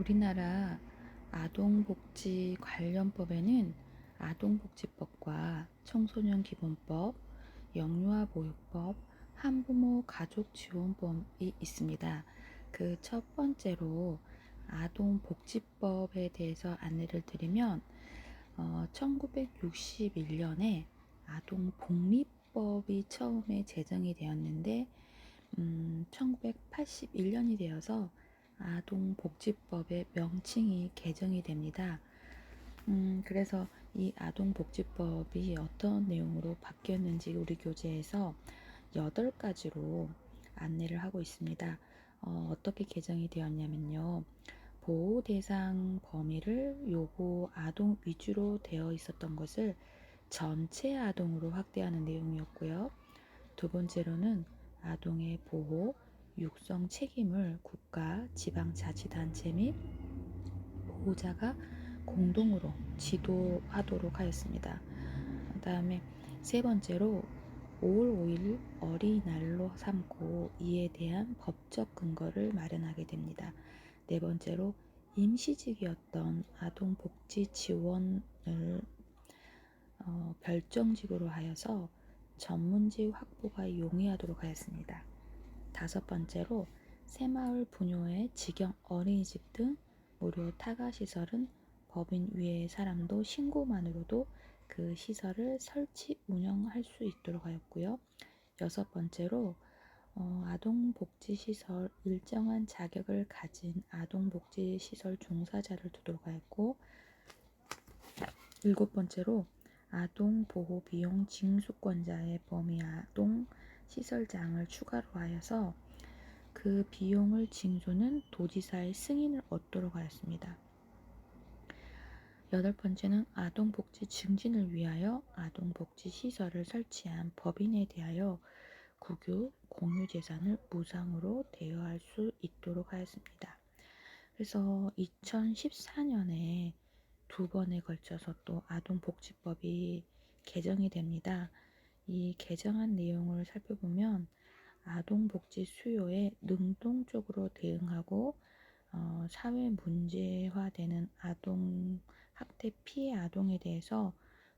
우리나라 아동복지 관련법에는 아동복지법과 청소년기본법, 영유아보육법, 한부모 가족지원법이 있습니다. 그 첫 번째로 아동복지법에 대해서 안내를 드리면 1961년에 아동복리법이 처음에 제정이 되었는데 1981년이 되어서 아동복지법의 명칭이 개정이 됩니다. 그래서 이 아동복지법이 어떤 내용으로 바뀌었는지 우리 교재에서 8가지로 안내를 하고 있습니다. 어떻게 개정이 되었냐면요. 보호 대상 범위를 요고 아동 위주로 되어 있었던 것을 전체 아동으로 확대하는 내용이었고요. 두 번째로는 아동의 보호, 육성 책임을 국가, 지방자치단체 및 보호자가 공동으로 지도하도록 하였습니다. 그 다음에 세 번째로 5월 5일 어린이날로 삼고 이에 대한 법적 근거를 마련하게 됩니다. 네 번째로 임시직이었던 아동복지 지원을 별정직으로 하여서 전문직 확보가 용이하도록 하였습니다. 다섯 번째로 새마을 부녀회 직영 어린이집 등 무료 타가시설은 법인 위의 사람도 신고만으로도 그 시설을 설치 운영할 수 있도록 하였고요. 여섯 번째로 아동복지시설 일정한 자격을 가진 아동복지시설 종사자를 두도록 하였고, 일곱 번째로 아동보호 비용 징수권자의 범위 아동 시설장을 추가로 하여서 그 비용을 징수는 도지사의 승인을 얻도록 하였습니다. 여덟 번째는 아동복지 증진을 위하여 아동복지시설을 설치한 법인에 대하여 국유, 공유재산을 무상으로 대여할 수 있도록 하였습니다. 그래서 2014년에 두 번에 걸쳐서 또 아동복지법이 개정이 됩니다. 이 개정한 내용을 살펴보면 아동복지 수요에 능동적으로 대응하고 사회 문제화되는 아동 학대 피해 아동에 대해서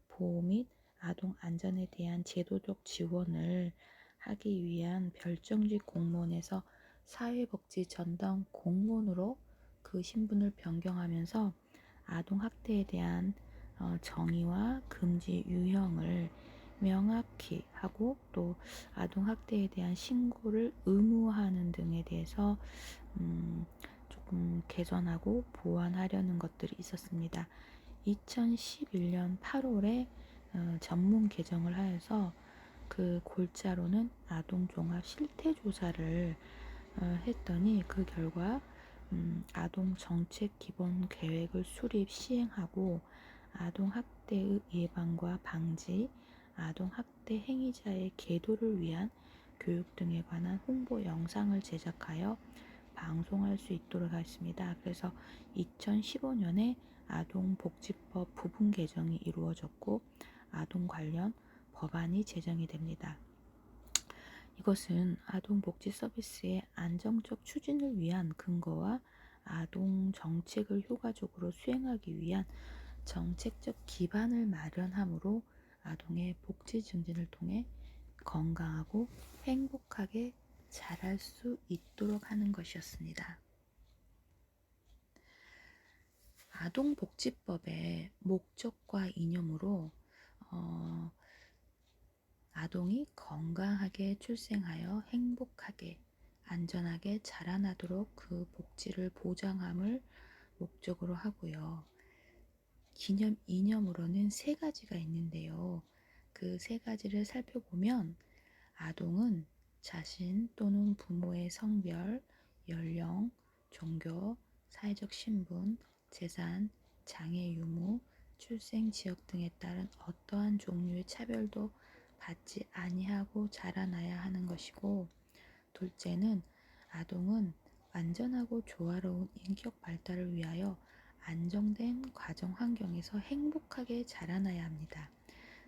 보호 및 아동 안전에 대한 제도적 지원을 하기 위한 별정직 공무원에서 사회복지 전담 공무원으로 그 신분을 변경하면서 아동 학대에 대한 정의와 금지 유형을 명확히 하고 또 아동 학대에 대한 신고를 의무화하는 등에 대해서 조금 개선하고 보완하려는 것들이 있었습니다. 2011년 8월에 전문 개정을 하여서 그 골자로는 아동 종합 실태 조사를 했더니 그 결과 아동 정책 기본 계획을 수립 시행하고 아동 학대의 예방과 방지, 아동 학대 행위자의 계도를 위한 교육 등에 관한 홍보 영상을 제작하여 방송할 수 있도록 하였습니다. 그래서 2015년에 아동복지법 부분 개정이 이루어졌고 아동 관련 법안이 제정이 됩니다. 이것은 아동복지 서비스의 안정적 추진을 위한 근거와 아동 정책을 효과적으로 수행하기 위한 정책적 기반을 마련하므로 아동의 복지 증진을 통해 건강하고 행복하게 자랄 수 있도록 하는 것이었습니다. 아동복지법의 목적과 이념으로 아동이 건강하게 출생하여 행복하게 안전하게 자라나도록 그 복지를 보장함을 목적으로 하고요. 기념 이념으로는 세 가지가 있는데요. 그 세 가지를 살펴보면 아동은 자신 또는 부모의 성별, 연령, 종교, 사회적 신분, 재산, 장애 유무, 출생 지역 등에 따른 어떠한 종류의 차별도 받지 아니하고 자라나야 하는 것이고, 둘째는 아동은 안전하고 조화로운 인격 발달을 위하여 안정된 가정 환경에서 행복하게 자라나야 합니다.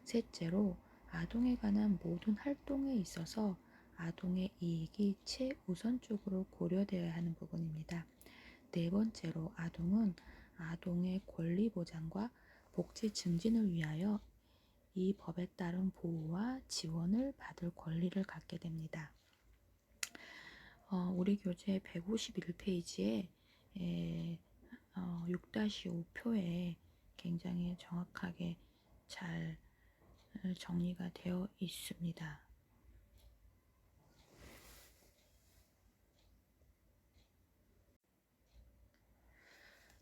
셋째로 아동에 관한 모든 활동에 있어서 아동의 이익이 최우선적으로 고려되어야 하는 부분입니다. 네 번째로 아동은 아동의 권리 보장과 복지 증진을 위하여 이 법에 따른 보호와 지원을 받을 권리를 갖게 됩니다. 우리 교재 151페이지에 6-5표에 굉장히 정확하게 잘 정리가 되어 있습니다.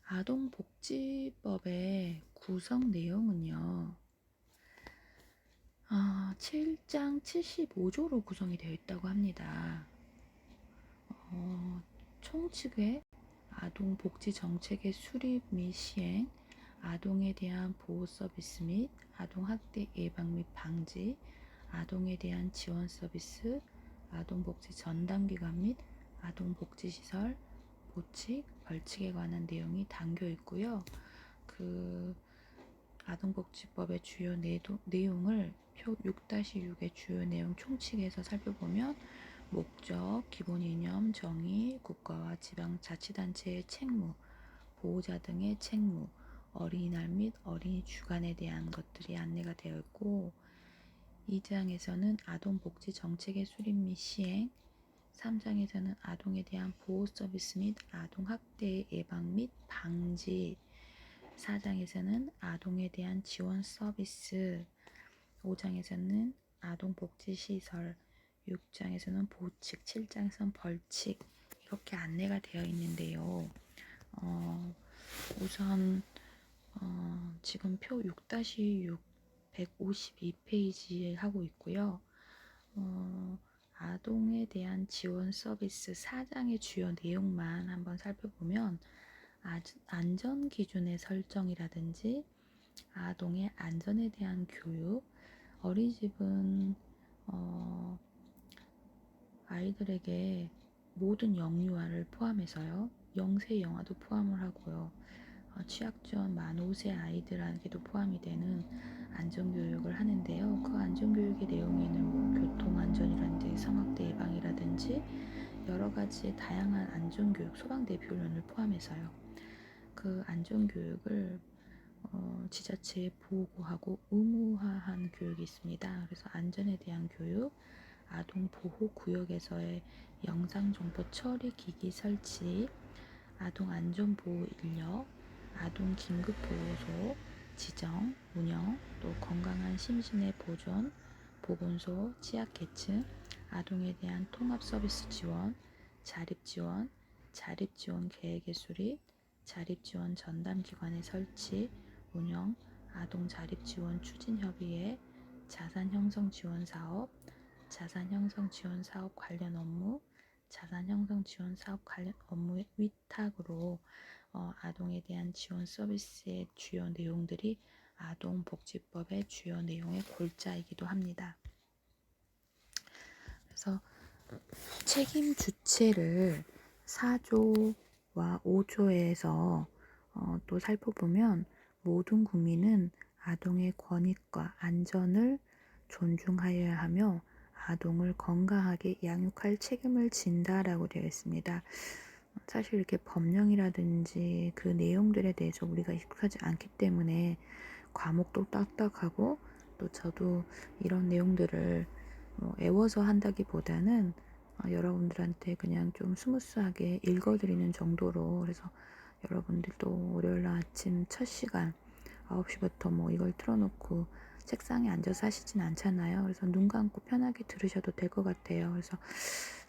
아동복지법의 구성 내용은요, 7장 75조로 구성이 되어 있다고 합니다. 총칙의 아동복지 정책의 수립 및 시행, 아동에 대한 보호 서비스 및 아동학대 예방 및 방지, 아동에 대한 지원 서비스, 아동복지 전담기관 및 아동복지시설, 보칙, 벌칙에 관한 내용이 담겨 있고요. 그 아동복지법의 주요 내용을 표 6-6의 주요 내용 총칙에서 살펴보면 목적, 기본 이념, 정의, 국가와 지방자치단체의 책무, 보호자 등의 책무, 어린이날 및 어린이 주간에 대한 것들이 안내가 되어 있고, 2장에서는 아동복지 정책의 수립 및 시행, 3장에서는 아동에 대한 보호 서비스 및 아동학대 예방 및 방지, 4장에서는 아동에 대한 지원 서비스, 5장에서는 아동복지시설, 6장에서는 보칙, 7장에서는 벌칙, 이렇게 안내가 되어 있는데요. 우선 지금 표 6-6 152페이지에 하고 있고요. 아동에 대한 지원 서비스 4장의 주요 내용만 한번 살펴보면 안전 기준의 설정이라든지 아동의 안전에 대한 교육, 어린이집은 아이들에게 모든 영유아를 포함해서요, 영세 영아도 포함을 하고요, 취약전 만 5세 아이들에게도 포함이 되는 안전교육을 하는데요. 그 안전교육의 내용에는 뭐 교통안전이라든지 성학대 예방이라든지 여러 가지 다양한 안전교육, 소방대피훈련을 포함해서요. 그 안전교육을 지자체에 보고하고 의무화한 교육이 있습니다. 그래서 안전에 대한 교육, 아동보호구역에서의 영상정보 처리 기기 설치, 아동안전보호 인력, 아동긴급보호소 지정, 운영, 또 건강한 심신의 보존, 보건소, 취약계층, 아동에 대한 통합서비스 지원, 자립지원, 자립지원 계획의 수립, 자립지원 전담기관의 설치, 운영, 아동자립지원 추진협의회, 자산형성지원사업, 자산형성지원사업 관련 업무, 자산형성지원사업 관련 업무의 위탁으로 아동에 대한 지원 서비스의 주요 내용들이 아동복지법의 주요 내용의 골자이기도 합니다. 그래서 책임 주체를 4조와 5조에서 또 살펴보면 모든 국민은 아동의 권익과 안전을 존중하여야 하며 아동을 건강하게 양육할 책임을 진다라고 되어 있습니다. 사실 이렇게 법령이라든지 그 내용들에 대해서 우리가 익숙하지 않기 때문에 과목도 딱딱하고, 또 저도 이런 내용들을 애워서 한다기보다는 여러분들한테 그냥 좀 스무스하게 읽어드리는 정도로, 그래서 여러분들도 월요일 아침 첫 시간 9시부터 뭐 이걸 틀어놓고 책상에 앉아서 하시진 않잖아요. 그래서 눈 감고 편하게 들으셔도 될 것 같아요. 그래서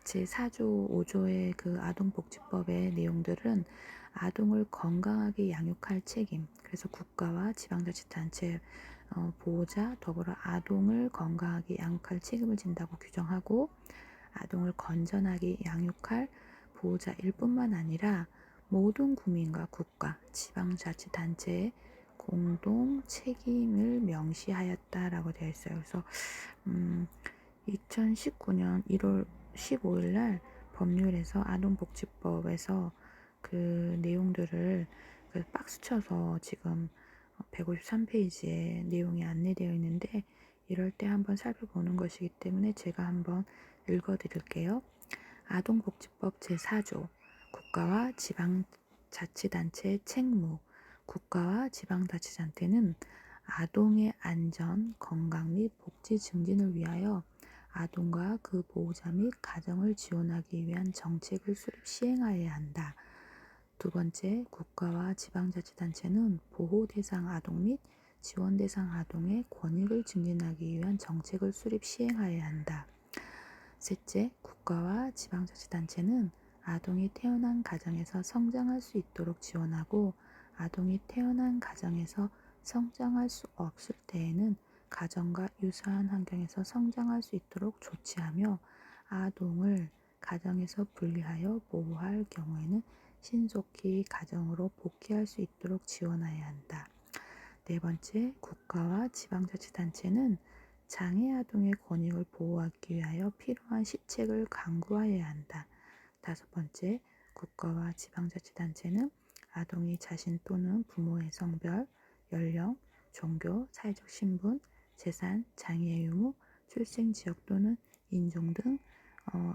제 4조, 5조의 그 아동복지법의 내용들은 아동을 건강하게 양육할 책임, 그래서 국가와 지방자치단체, 보호자, 더불어 아동을 건강하게 양육할 책임을 진다고 규정하고, 아동을 건전하게 양육할 보호자일 뿐만 아니라 모든 국민과 국가, 지방자치단체의 공동 책임을 명시하였다라고 되어 있어요. 그래서 2019년 1월 15일 날 법률에서 아동복지법에서 그 내용들을 그 박스 쳐서 지금 153페이지에 내용이 안내되어 있는데, 이럴 때 한번 살펴보는 것이기 때문에 제가 한번 읽어드릴게요. 아동복지법 제4조 국가와 자치단체 책무, 국가와 지방자치단체는 아동의 안전, 건강 및 복지 증진을 위하여 아동과 그 보호자 및 가정을 지원하기 위한 정책을 수립 시행하여야 한다. 두 번째, 국가와 지방자치단체는 보호 대상 아동 및 지원 대상 아동의 권익을 증진하기 위한 정책을 수립 시행하여야 한다. 셋째, 국가와 지방자치단체는 아동이 태어난 가정에서 성장할 수 있도록 지원하고 아동이 태어난 가정에서 성장할 수 없을 때에는 가정과 유사한 환경에서 성장할 수 있도록 조치하며 아동을 가정에서 분리하여 보호할 경우에는 신속히 가정으로 복귀할 수 있도록 지원해야 한다. 네 번째, 국가와 지방자치단체는 장애 아동의 권익을 보호하기 위하여 필요한 시책을 강구하여야 한다. 다섯 번째, 국가와 지방자치단체는 아동이 자신 또는 부모의 성별, 연령, 종교, 사회적 신분, 재산, 장애의 유무, 출생 지역 또는 인종 등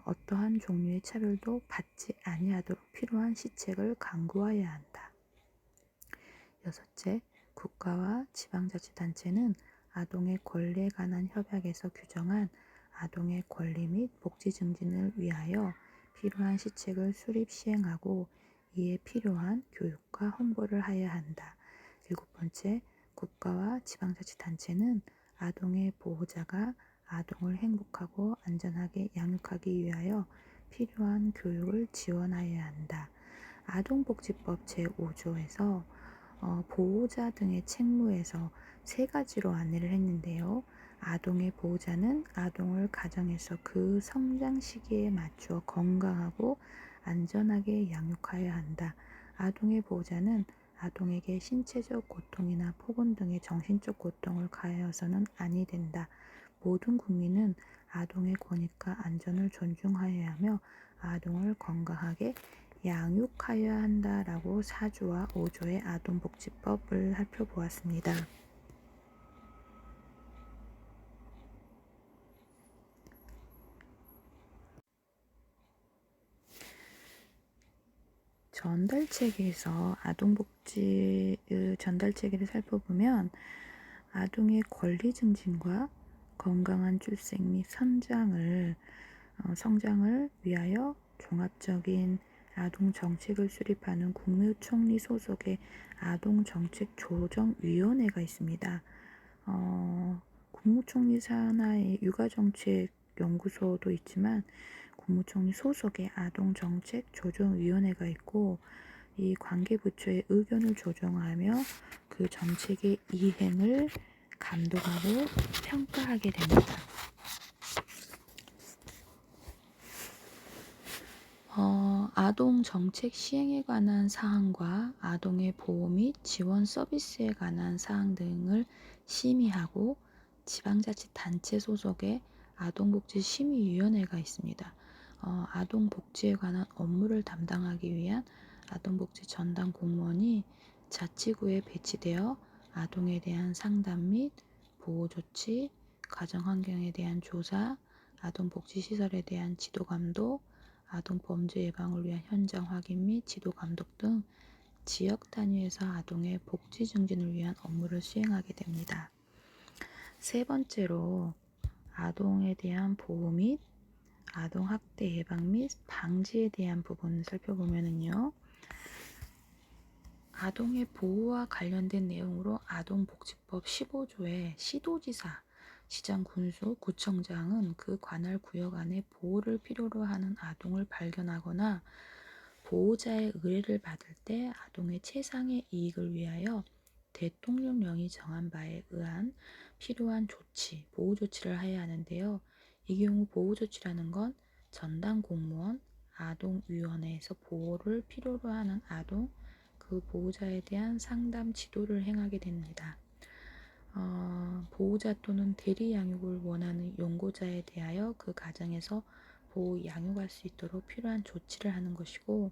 어떠한 종류의 차별도 받지 아니하도록 필요한 시책을 강구하여야 한다. 여섯째, 국가와 지방자치단체는 아동의 권리에 관한 협약에서 규정한 아동의 권리 및 복지 증진을 위하여 필요한 시책을 수립 시행하고 이에 필요한 교육과 홍보를 하여야 한다. 일곱 번째, 국가와 지방자치단체는 아동의 보호자가 아동을 행복하고 안전하게 양육하기 위하여 필요한 교육을 지원하여야 한다. 아동복지법 제5조에서 보호자 등의 책무에서 세 가지로 안내를 했는데요. 아동의 보호자는 아동을 가정에서 그 성장 시기에 맞추어 건강하고 안전하게 양육하여야 한다. 아동의 보호자는 아동에게 신체적 고통이나 폭언 등의 정신적 고통을 가해서는 아니 된다. 모든 국민은 아동의 권익과 안전을 존중하여야 하며 아동을 건강하게 양육하여야 한다라고 4조와 5조의 아동복지법을 살펴보았습니다. 전달체계에서 아동복지 전달체계를 살펴보면 아동의 권리 증진과 건강한 출생 및 성장을 위하여 종합적인 아동 정책을 수립하는 국무총리 소속의 아동정책조정위원회가 있습니다. 국무총리 산하의 육아정책연구소도 있지만 국무총리 소속의 아동정책조정위원회가 있고 이 관계부처의 의견을 조정하며 그 정책의 이행을 감독하고 평가하게 됩니다. 아동 정책 시행에 관한 사항과 아동의 보호 및 지원 서비스에 관한 사항 등을 심의하고 지방자치단체 소속의 아동복지심의위원회가 있습니다. 아동복지에 관한 업무를 담당하기 위한 아동복지 전담 공무원이 자치구에 배치되어 아동에 대한 상담 및 보호조치, 가정환경에 대한 조사, 아동복지시설에 대한 지도감독, 아동범죄 예방을 위한 현장 확인 및 지도 감독 등 지역 단위에서 아동의 복지 증진을 위한 업무를 수행하게 됩니다. 세 번째로 아동에 대한 보호 및 아동학대 예방 및 방지에 대한 부분을 살펴보면요. 아동의 보호와 관련된 내용으로 아동복지법 15조의 시도지사, 시장, 군수, 구청장은 그 관할 구역 안에 보호를 필요로 하는 아동을 발견하거나 보호자의 의뢰를 받을 때 아동의 최상의 이익을 위하여 대통령령이 정한 바에 의한 필요한 조치, 보호 조치를 해야 하는데요. 이 경우 보호 조치라는 건 전담 공무원, 아동위원회에서 보호를 필요로 하는 아동, 그 보호자에 대한 상담 지도를 행하게 됩니다. 보호자 또는 대리 양육을 원하는 용고자에 대하여 그 가정에서 보호 양육할 수 있도록 필요한 조치를 하는 것이고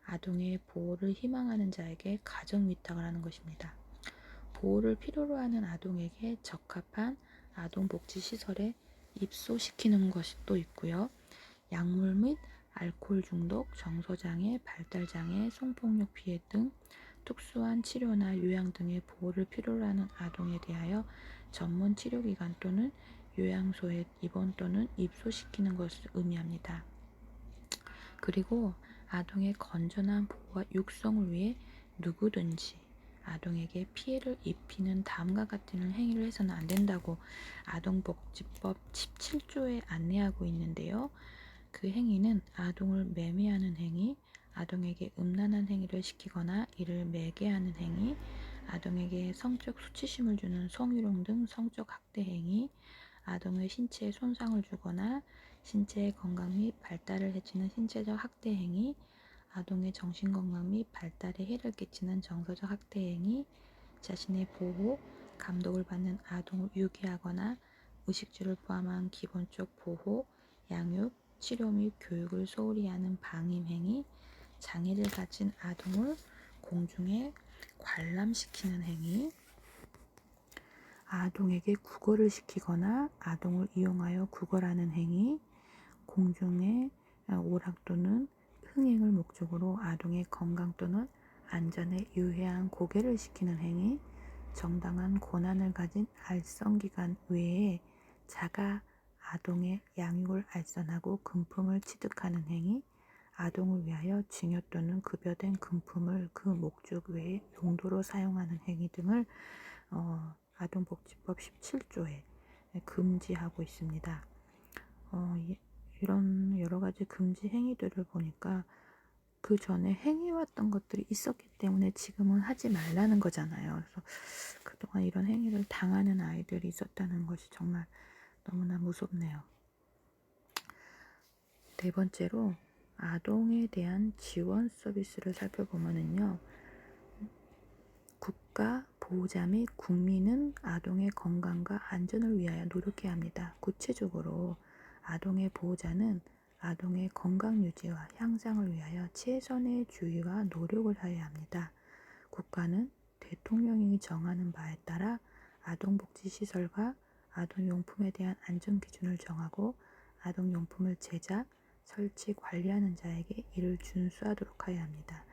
아동의 보호를 희망하는 자에게 가정 위탁을 하는 것입니다. 보호를 필요로 하는 아동에게 적합한 아동복지시설에 입소시키는 것이 또 있고요. 약물 및 알코올 중독, 정서장애, 발달장애, 성폭력 피해 등 특수한 치료나 요양 등의 보호를 필요로 하는 아동에 대하여 전문 치료기관 또는 요양소에 입원 또는 입소시키는 것을 의미합니다. 그리고 아동의 건전한 보호와 육성을 위해 누구든지 아동에게 피해를 입히는 다음과 같은 행위를 해서는 안 된다고 아동복지법 17조에 안내하고 있는데요. 그 행위는 아동을 매매하는 행위, 아동에게 음란한 행위를 시키거나 이를 매개하는 행위, 아동에게 성적 수치심을 주는 성희롱 등 성적 학대 행위, 아동의 신체에 손상을 주거나 신체의 건강 및 발달을 해치는 신체적 학대 행위, 아동의 정신건강 및 발달에 해를 끼치는 정서적 학대 행위, 자신의 보호, 감독을 받는 아동을 유기하거나 의식주를 포함한 기본적 보호, 양육, 치료 및 교육을 소홀히 하는 방임 행위, 장애를 가진 아동을 공중에 관람시키는 행위, 아동에게 구걸을 시키거나 아동을 이용하여 구걸하는 행위, 공중에 오락 또는 흥행을 목적으로 아동의 건강 또는 안전에 유해한 고개를 시키는 행위, 정당한 권한을 가진 알선기관 외에 자가 아동의 양육을 알선하고 금품을 취득하는 행위, 아동을 위하여 징여 또는 급여된 금품을 그 목적 외의 용도로 사용하는 행위 등을 아동복지법 17조에 금지하고 있습니다. 이런 여러 가지 금지 행위들을 보니까 그 전에 행해왔던 것들이 있었기 때문에 지금은 하지 말라는 거잖아요. 그래서 그동안 이런 행위를 당하는 아이들이 있었다는 것이 정말 너무나 무섭네요. 네 번째로 아동에 대한 지원 서비스를 살펴보면요. 국가, 보호자 및 국민은 아동의 건강과 안전을 위하여 노력해야 합니다. 구체적으로 아동의 보호자는 아동의 건강 유지와 향상을 위하여 최선의 주의와 노력을 하여야 합니다. 국가는 대통령이 정하는 바에 따라 아동복지시설과 아동용품에 대한 안전기준을 정하고 아동용품을 제작, 설치, 관리하는 자에게 이를 준수하도록 하여야 합니다.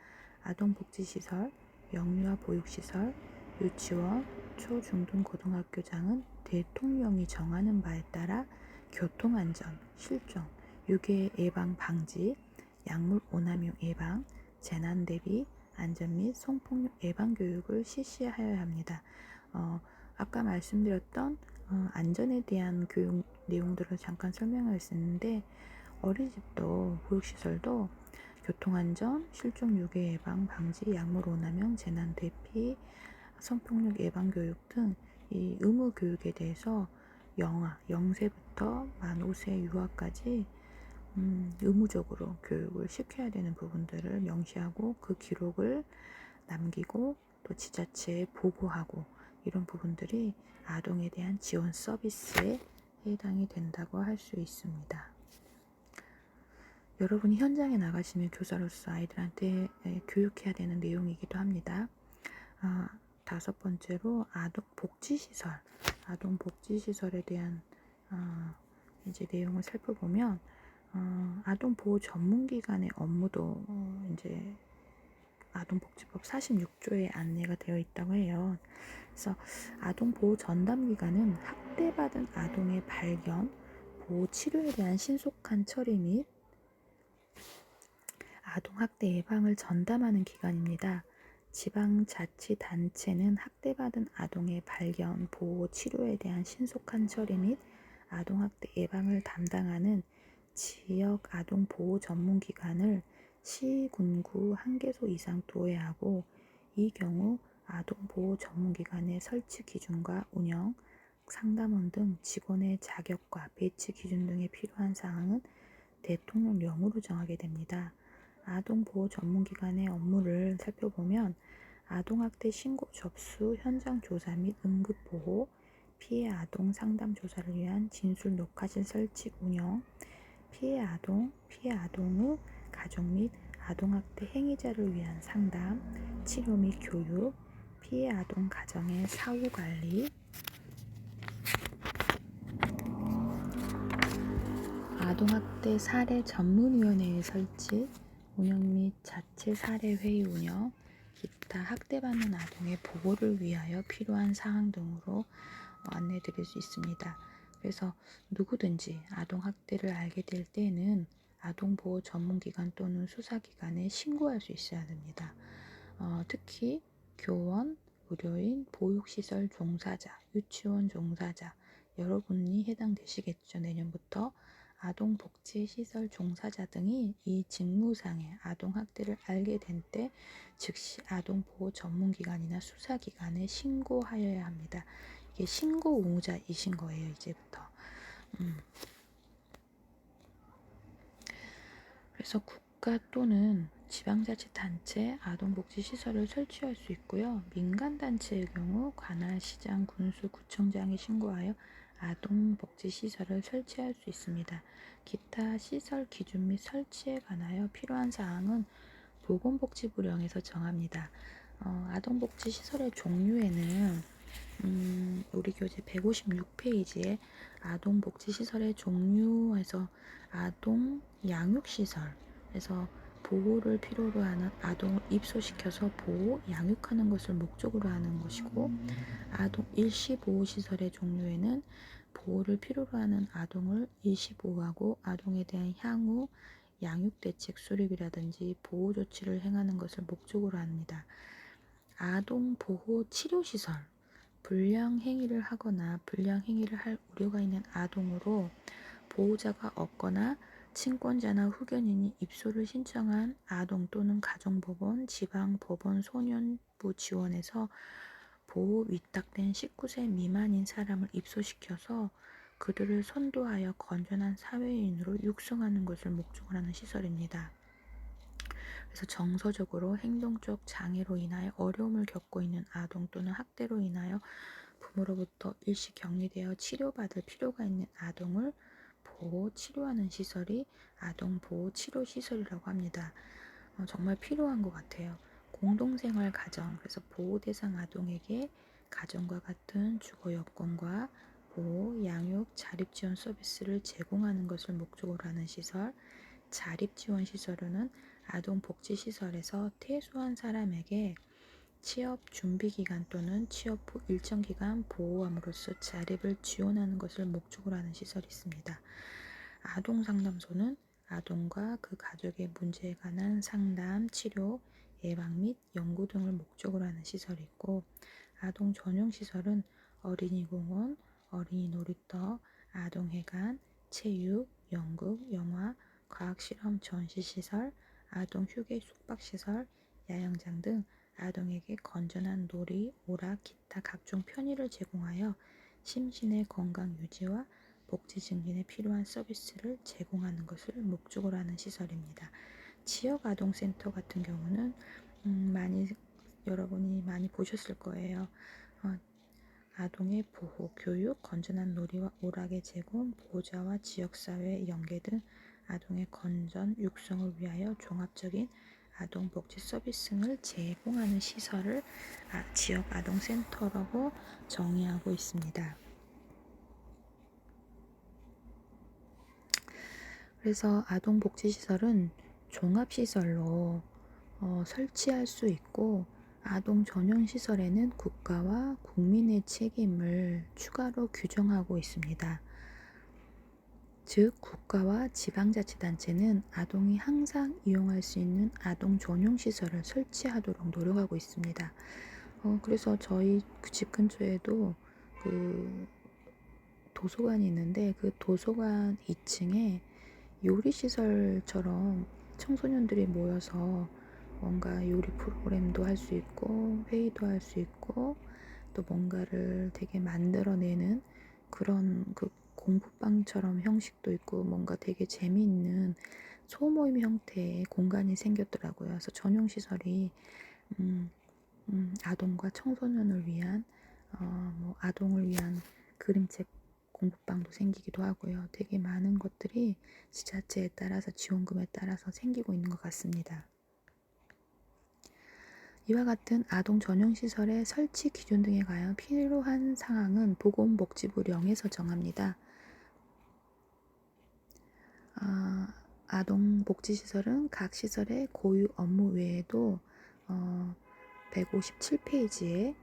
아동복지시설, 영유아 보육시설, 유치원, 초, 중, 등 고등학교장은 대통령이 정하는 바에 따라 교통안전, 실종, 유괴 예방 방지, 약물 오남용 예방, 재난 대비, 안전 및 성폭력 예방 교육을 실시하여야 합니다. 아까 말씀드렸던 안전에 대한 교육 내용들을 잠깐 설명하였는데 어린이집도 보육시설도 교통안전, 실종 유괴 예방 방지, 약물 오남용, 재난 대피, 성폭력 예방 교육 등 이 의무 교육에 대해서 0세부터 만 5세 유아까지 의무적으로 교육을 시켜야 되는 부분들을 명시하고 그 기록을 남기고 또 지자체에 보고하고 이런 부분들이 아동에 대한 지원 서비스에 해당이 된다고 할 수 있습니다. 여러분이 현장에 나가시면 교사로서 아이들한테 교육해야 되는 내용이기도 합니다. 다섯 번째로 아동복지시설, 아동복지시설에 대한 이제 내용을 살펴보면 아동보호 전문기관의 업무도 이제 아동복지법 46조에 안내가 되어 있다고 해요. 그래서 아동보호 전담기관은 학대받은 아동의 발견, 보호 치료에 대한 신속한 처리 및 아동학대 예방을 전담하는 기관입니다. 지방자치단체는 학대받은 아동의 발견, 보호, 치료에 대한 신속한 처리 및 아동학대 예방을 담당하는 지역 아동보호 전문기관을 시, 군구 1개소 이상 도외하고 이 경우 아동보호 전문기관의 설치 기준과 운영, 상담원 등 직원의 자격과 배치 기준 등에 필요한 사항은 대통령령으로 정하게 됩니다. 아동보호 전문기관의 업무를 살펴보면 아동학대 신고 접수, 현장 조사 및 응급보호, 피해 아동 상담 조사를 위한 진술 녹화실 설치 운영, 피해 아동의 가족 및 아동학대 행위자를 위한 상담, 치료 및 교육, 피해 아동 가정의 사후관리, 아동학대 사례 전문위원회의 설치, 운영 및 자체 사례회의 운영, 기타 학대받는 아동의 보호를 위하여 필요한 사항 등으로 안내 드릴 수 있습니다. 그래서 누구든지 아동학대를 알게 될 때는 아동보호 전문기관 또는 수사기관에 신고할 수 있어야 됩니다. 특히 교원, 의료인, 보육시설 종사자, 유치원 종사자, 여러분이 해당되시겠죠. 내년부터 아동복지시설 종사자 등이 이 직무상의 아동학대를 알게 된 때 즉시 아동보호 전문기관이나 수사기관에 신고하여야 합니다. 이게 신고 의무자이신 거예요, 이제부터. 그래서 국가 또는 지방자치단체 아동복지시설을 설치할 수 있고요. 민간단체의 경우 관할, 시장, 군수, 구청장이 신고하여 아동복지시설을 설치할 수 있습니다. 기타 시설 기준 및 설치에 관하여 필요한 사항은 보건복지부령에서 정합니다. 아동복지시설의 종류에는 우리 교재 156페이지에 아동복지시설의 종류에서 아동 양육시설에서 보호를 필요로 하는 아동을 입소시켜서 보호, 양육하는 것을 목적으로 하는 것이고, 아동 일시보호시설의 종류에는 보호를 필요로 하는 아동을 일시보호하고 아동에 대한 향후 양육대책 수립이라든지 보호조치를 행하는 것을 목적으로 합니다. 아동보호치료시설, 불량행위를 하거나 불량행위를 할 우려가 있는 아동으로 보호자가 없거나 친권자나 후견인이 입소를 신청한 아동 또는 가정법원, 지방법원, 소년부 지원에서 보호 위탁된 19세 미만인 사람을 입소시켜서 그들을 선도하여 건전한 사회인으로 육성하는 것을 목적으로 하는 시설입니다. 그래서 정서적으로 행동적 장애로 인하여 어려움을 겪고 있는 아동 또는 학대로 인하여 부모로부터 일시 격리되어 치료받을 필요가 있는 아동을 보호, 치료하는 시설이 아동보호치료시설이라고 합니다. 정말 필요한 것 같아요. 공동생활 가정, 그래서 보호 대상 아동에게 가정과 같은 주거 여건과 보호, 양육, 자립지원 서비스를 제공하는 것을 목적으로 하는 시설, 자립지원시설은 아동복지시설에서 퇴소한 사람에게 취업 준비기간 또는 취업 후 일정 기간 보호함으로써 자립을 지원하는 것을 목적으로 하는 시설이 있습니다. 아동상담소는 아동과 그 가족의 문제에 관한 상담, 치료, 예방 및 연구 등을 목적으로 하는 시설이 있고, 아동 전용시설은 어린이공원, 어린이 놀이터, 아동회관, 체육, 연극, 영화, 과학실험 전시시설, 아동 휴게 숙박시설, 야영장 등 아동에게 건전한 놀이, 오락, 기타 각종 편의를 제공하여 심신의 건강 유지와 복지 증진에 필요한 서비스를 제공하는 것을 목적으로 하는 시설입니다. 지역아동센터 같은 경우는 여러분이 많이 보셨을 거예요. 아동의 보호, 교육, 건전한 놀이와 오락의 제공, 보호자와 지역사회의 연계 등 아동의 건전, 육성을 위하여 종합적인 아동복지 서비스를 제공하는 시설을 지역아동센터라고 정의하고 있습니다. 그래서 아동복지시설은 종합시설로 설치할 수 있고, 아동 전용시설에는 국가와 국민의 책임을 추가로 규정하고 있습니다. 즉, 국가와 지방자치단체는 아동이 항상 이용할 수 있는 아동 전용시설을 설치하도록 노력하고 있습니다. 그래서 저희 집 근처에도 그 도서관이 있는데, 그 도서관 2층에 요리시설처럼 청소년들이 모여서 뭔가 요리 프로그램도 할 수 있고 회의도 할 수 있고 또 뭔가를 되게 만들어내는 그런 그 공부방처럼 형식도 있고 뭔가 되게 재미있는 소모임 형태의 공간이 생겼더라고요. 그래서 전용시설이 아동과 청소년을 위한 아동을 위한 그림책 공부방도 생기기도 하고요. 되게 많은 것들이 지자체에 따라서 지원금에 따라서 생기고 있는 것 같습니다. 이와 같은 아동 전용시설의 설치 기준 등에 관한 필요한 사항은 보건복지부령에서 정합니다. 아동복지시설은 각 시설의 고유 업무 외에도 157페이지에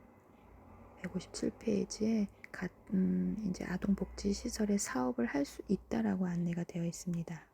이제 아동복지시설의 사업을 할 수 있다라고 안내가 되어 있습니다.